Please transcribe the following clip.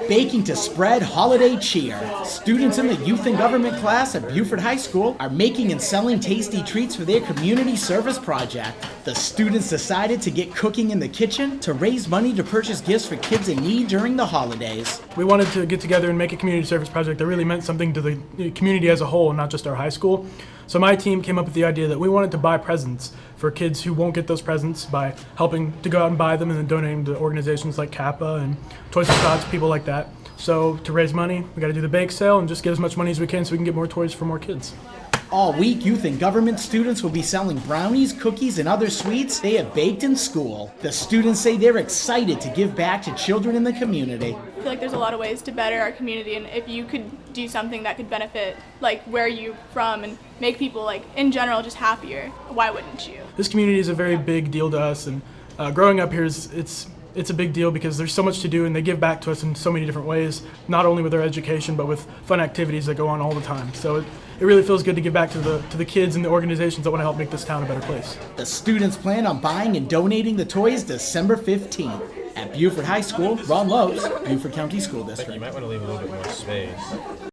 Baking to spread holiday cheer. Students in the Youth and Government class at Beaufort High School are making and selling tasty treats for their community service project. The students decided to get cooking in the kitchen to raise money to purchase gifts for kids in need during the holidays. We wanted to get together and make a community service project that really meant something to the community as a whole, and not just our high school. So my team came up with the idea that we wanted to buy presents for kids who won't get those presents by helping to go out and buy them and then donating to organizations like Kappa and Toys for Tots, people like that. So to raise money, we got to do the bake sale and just get as much money as we can so we can get more toys for more kids. All week, youth and government students will be selling brownies, cookies, and other sweets they have baked in school. The students say they're excited to give back to children in the community. I feel like there's a lot of ways to better our community, and if you could do something that could benefit like where you're from and make people like in general just happier, why wouldn't you? This community is a very big deal to us, and growing up here it's a big deal because there's so much to do, and they give back to us in so many different ways, not only with their education but with fun activities that go on all the time. So it really feels good to give back to the kids and the organizations that want to help make this town a better place. The students plan on buying and donating the toys December 15th. At Beaufort High School, Ron Lopes, Beaufort County School District. You might want to leave a little bit more space.